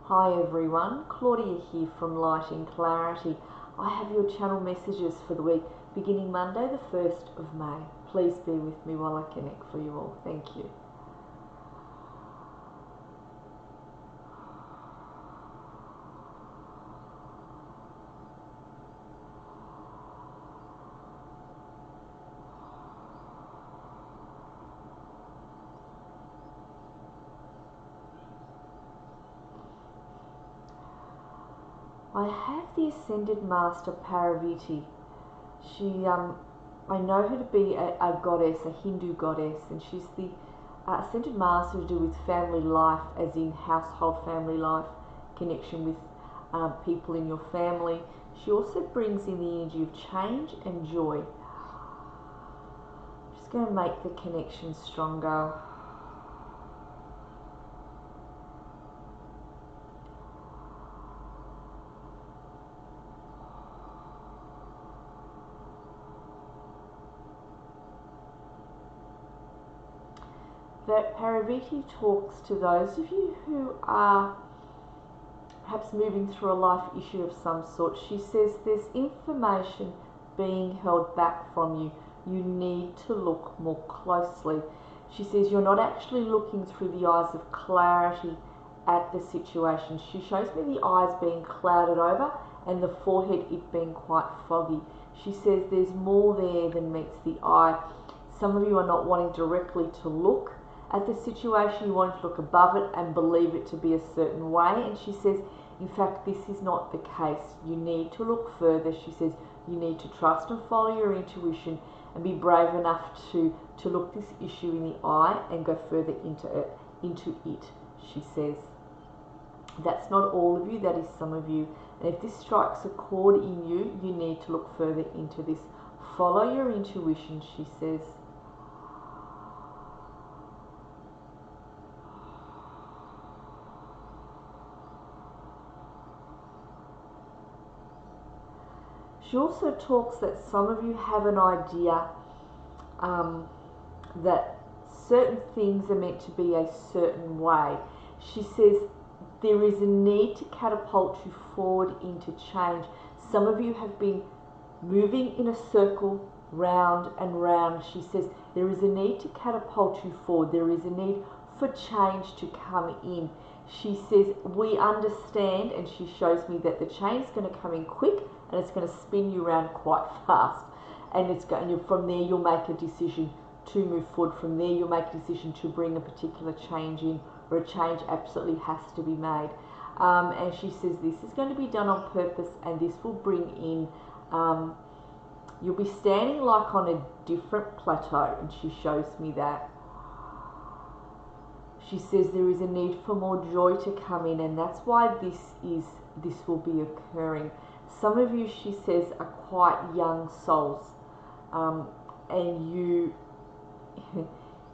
Hi everyone, Claudia here from Light in Clarity. I have your channel messages for the week beginning Monday the 1st of May. Please be with me while I connect for you all. Thank you. I have the Ascended Master Paravati. I know her to be a goddess, a Hindu goddess, and she's the Ascended Master to do with family life, as in household family life, connection with people in your family. She also brings in the energy of change and joy. Just going to make the connection stronger. That Paravati talks to those of you who are perhaps moving through a life issue of some sort. She says there's information being held back from you. You need to look more closely. She says you're not actually looking through the eyes of clarity at the situation. She shows me the eyes being clouded over and the forehead it being quite foggy. She says there's more there than meets the eye. Some of you are not wanting directly to look at the situation. You want to look above it and believe it to be a certain way, and she says in fact this is not the case. You need to look further. She says you need to trust and follow your intuition and be brave enough to look this issue in the eye and go further into it. She says that's not all of you, that is some of you, and if this strikes a chord in you, you need to look further into this. Follow your intuition, she says. She also talks that some of you have an idea that certain things are meant to be a certain way. She says there is a need to catapult you forward into change. Some of you have been moving in a circle round and round. She says there is a need to catapult you forward. There is a need for change to come in. She says we understand, and she shows me that the change is going to come in quick and it's going to spin you around quite fast, and it's going, from there you'll make a decision to move forward. From there you'll make a decision to bring a particular change in, or a change absolutely has to be made. And she says this is going to be done on purpose, and this will bring in you'll be standing like on a different plateau, and she shows me that. She says there is a need for more joy to come in, and that's why this will be occurring. Some of you, she says, are quite young souls, and you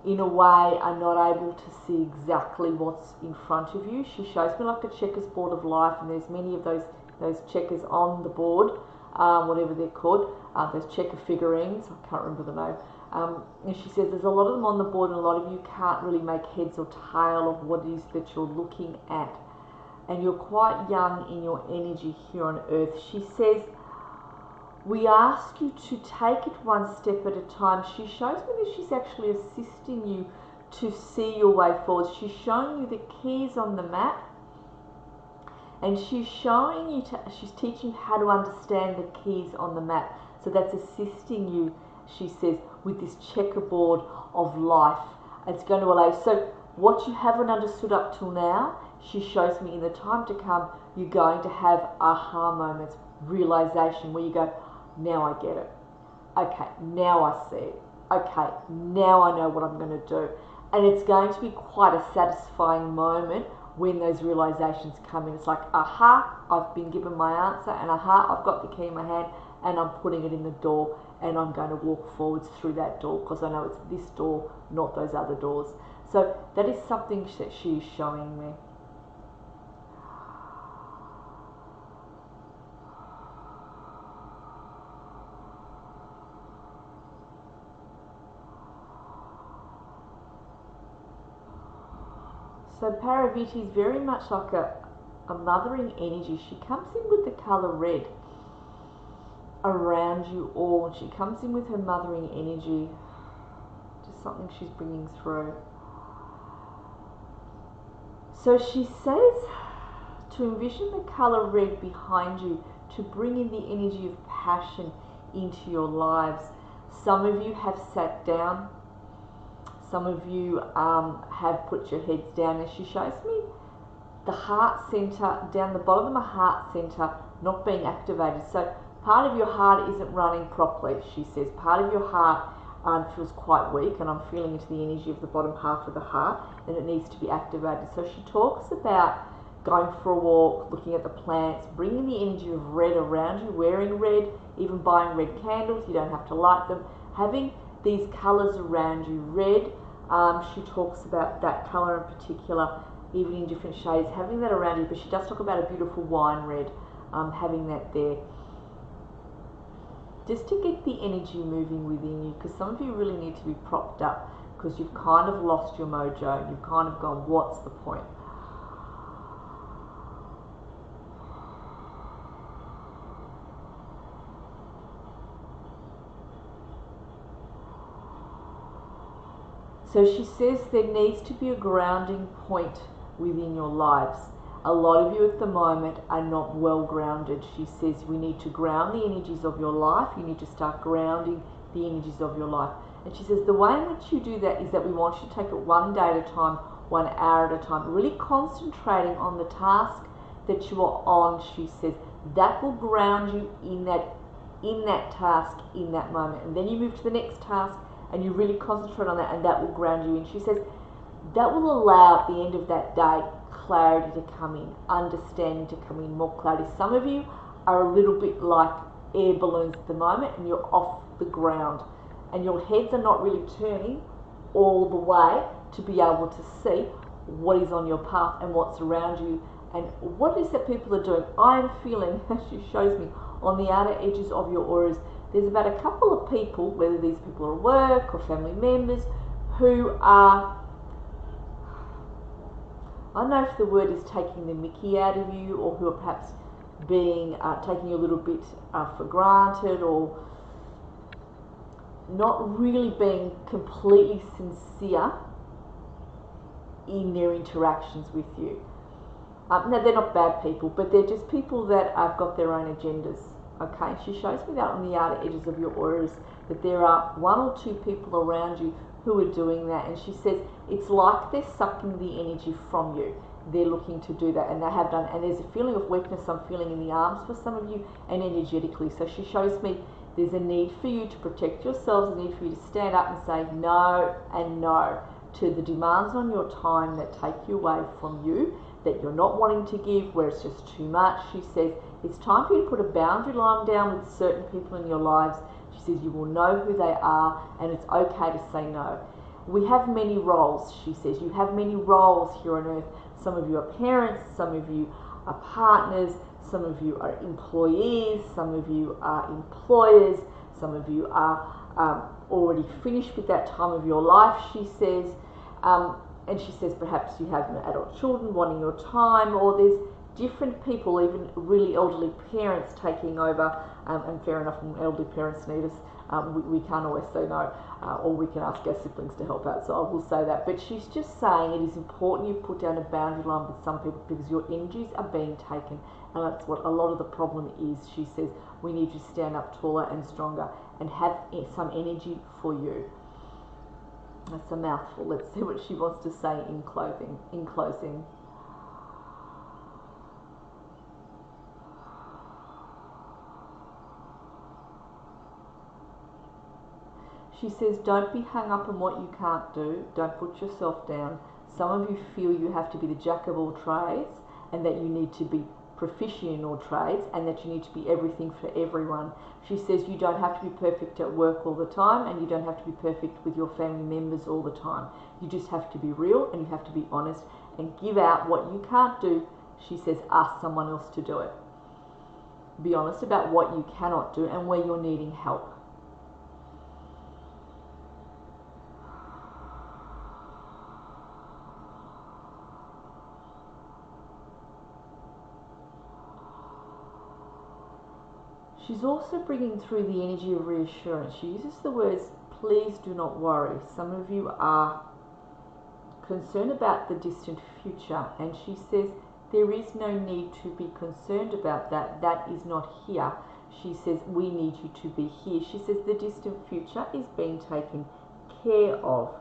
in a way are not able to see exactly what's in front of you. She shows me like a checkers board of life, and there's many of those checkers on the board, whatever they're called, those checker figurines, I can't remember the name. And she says there's a lot of them on the board, and a lot of you can't really make heads or tail of what it is that you're looking at. And you're quite young in your energy here on earth. She says we ask you to take it one step at a time. She shows me that she's actually assisting you to see your way forward. She's showing you the keys on the map, and she's showing you she's teaching you how to understand the keys on the map. So that's assisting you, she says, with this checkerboard of life. It's going to allow you. So what you haven't understood up till now, she shows me in the time to come, you're going to have aha moments, realization, where you go, now I get it. Okay, now I see it. Okay, now I know what I'm going to do. And it's going to be quite a satisfying moment when those realizations come in. It's like, aha, I've been given my answer, and aha, I've got the key in my hand, and I'm putting it in the door, and I'm going to walk forwards through that door because I know it's this door, not those other doors. So that is something that she is showing me. So Paravati is very much like a mothering energy. She comes in with the color red around you all, and she comes in with her mothering energy. Just something she's bringing through. So she says to envision the color red behind you, to bring in the energy of passion into your lives. Some of you have sat down, some of you have put your heads down, and she shows me the heart center, down the bottom of my heart center, not being activated. So part of your heart isn't running properly, she says. Part of your heart feels quite weak, and I'm feeling into the energy of the bottom half of the heart, and it needs to be activated. So she talks about going for a walk, looking at the plants, bringing the energy of red around you, wearing red, even buying red candles. You don't have to light them. Having these colors around you, red, she talks about that color in particular, even in different shades, having that around you. But she does talk about a beautiful wine red, having that there, just to get the energy moving within you, because some of you really need to be propped up, because you've kind of lost your mojo. You've kind of gone, what's the point? So she says there needs to be a grounding point within your lives. A lot of you at the moment are not well grounded. She says we need to ground the energies of your life. You need to start grounding the energies of your life. And she says the way in which you do that is that we want you to take it one day at a time, 1 hour at a time, really concentrating on the task that you are on. She says that will ground you in that task, in that moment. And then you move to the next task, and you really concentrate on that, and that will ground you in. She says that will allow at the end of that day clarity to come in, understanding to come in, more clarity. Some of you are a little bit like air balloons at the moment, and you're off the ground, and your heads are not really turning all the way to be able to see what is on your path and what's around you and what it is that people are doing. I am feeling, as she shows me, on the outer edges of your auras, there's about a couple of people, whether these people are at work or family members, who are, I don't know if the word is taking the mickey out of you, or who are perhaps being taking you a little bit for granted, or not really being completely sincere in their interactions with you. Now, they're not bad people, but they're just people that have got their own agendas. Okay, she shows me that on the outer edges of your auras, that there are 1 or 2 people around you who are doing that, and she says it's like they're sucking the energy from you. They're looking to do that, and they have done, and there's a feeling of weakness I'm feeling in the arms for some of you, and energetically. So she shows me there's a need for you to protect yourselves, a need for you to stand up and say no and no to the demands on your time that take you away from you, that you're not wanting to give, where it's just too much. She says it's time for you to put a boundary line down with certain people in your lives. She says you will know who they are, and it's okay to say no. We have many roles, she says. You have many roles here on earth. Some of you are parents, some of you are partners, some of you are employees, some of you are employers, some of you are already finished with that time of your life, she says. And she says perhaps you have adult children wanting your time, or there's different people, even really elderly parents taking over, and fair enough, when elderly parents need us, we can't always say no, or we can ask our siblings to help out, so I will say that. But she's just saying it is important you put down a boundary line with some people, because your energies are being taken, and that's what a lot of the problem is. She says we need to stand up taller and stronger and have some energy for you. That's a mouthful. Let's see what she wants to say in closing. She says, don't be hung up on what you can't do. Don't put yourself down. Some of you feel you have to be the jack of all trades, and that you need to be proficient in all trades, and that you need to be everything for everyone. She says you don't have to be perfect at work all the time, and you don't have to be perfect with your family members all the time. You just have to be real, and you have to be honest and give out what you can't do. She says ask someone else to do it. Be honest about what you cannot do and where you're needing help. She's also bringing through the energy of reassurance. She uses the words, please do not worry. Some of you are concerned about the distant future, and she says there is no need to be concerned about that. That is not here. She says we need you to be here. She says the distant future is being taken care of.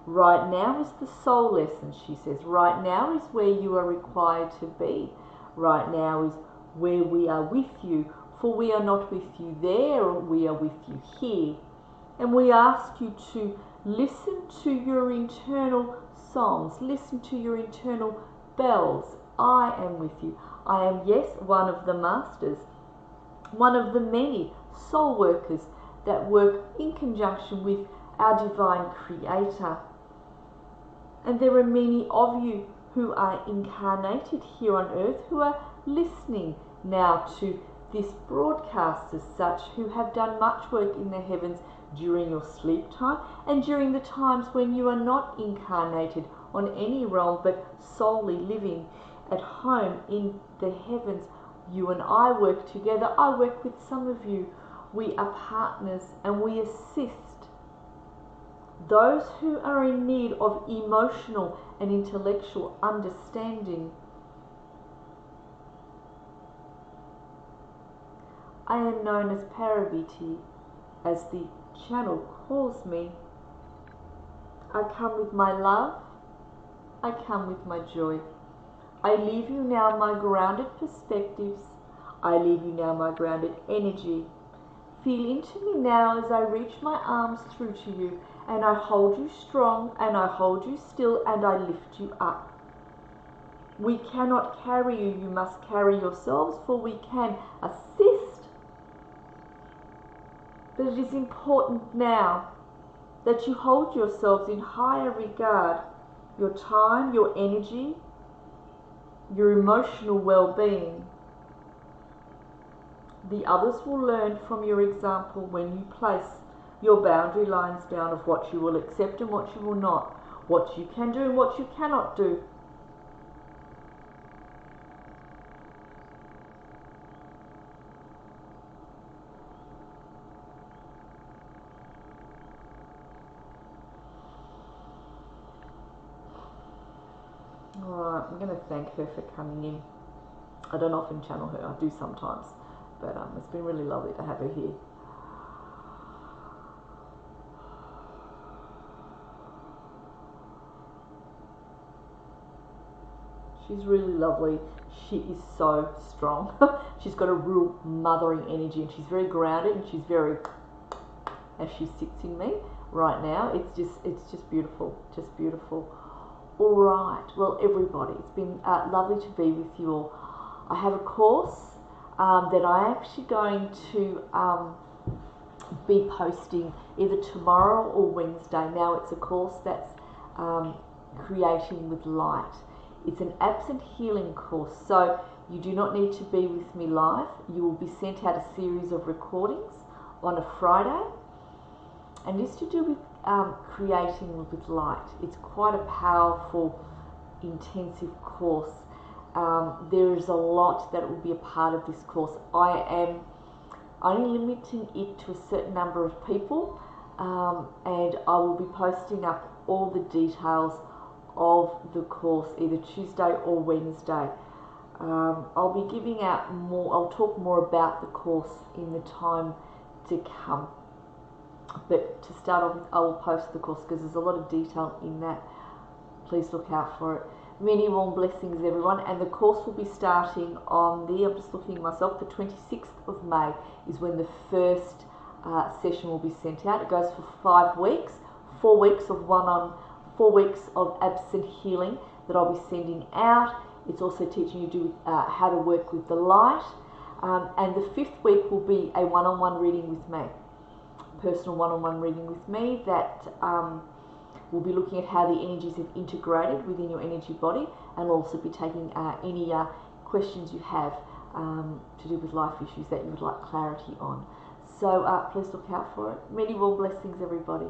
Right now is the soul lesson, she says. Right now is where you are required to be. Right now is where we are with you, for we are not with you there, we are with you here. And we ask you to listen to your internal songs, listen to your internal bells. I am with you. I am, yes, one of the masters, one of the many soul workers that work in conjunction with our divine creator. And there are many of you who are incarnated here on earth who are listening now to this broadcast as such, who have done much work in the heavens during your sleep time and during the times when you are not incarnated on any realm but solely living at home in the heavens. You and I work together. I work with some of you. We are partners and we assist those who are in need of emotional and intellectual understanding. I am known as Paravati, as the channel calls me. I come with my love. I come with my joy. I leave you now my grounded perspectives. I leave you now my grounded energy. Feel into me now as I reach my arms through to you, and I hold you strong, and I hold you still, and I lift you up. We cannot carry you, you must carry yourselves, for we can assist. But it is important now that you hold yourselves in higher regard, your time, your energy, your emotional well-being. The others will learn from your example when you place your boundary lines down of what you will accept and what you will not, what you can do and what you cannot do. Alright, I'm going to thank her for coming in. I don't often channel her, I do sometimes, but it's been really lovely to have her here. She's really lovely. She is so strong. She's got a real mothering energy, and she's very grounded, and she's very, as she sits in me right now, it's just beautiful, just beautiful. All right, well everybody, it's been lovely to be with you all. I have a course that I'm actually going to be posting either tomorrow or Wednesday. Now it's a course that's creating with light. It's an absent healing course, so you do not need to be with me live. You will be sent out a series of recordings on a Friday, and it's to do with creating with light. It's quite a powerful, intensive course. There is a lot that will be a part of this course. I am only limiting it to a certain number of people, and I will be posting up all the details of the course either Tuesday or Wednesday. I'll be giving out more, I'll talk more about the course in the time to come. But to start off with, I will post the course because there's a lot of detail in that. Please look out for it. Many warm blessings, everyone. And the course will be starting on the, I'm just looking at myself, the 26th of May is when the first session will be sent out. It goes for 5 weeks, 4 weeks of 4 weeks of absent healing that I'll be sending out. It's also teaching you how to work with the light. And the 5th week will be a one-on-one reading with me. Personal one-on-one reading with me that we'll be looking at how the energies have integrated within your energy body, and also be taking any questions you have to do with life issues that you would like clarity on. So please look out for it. Many warm blessings, everybody.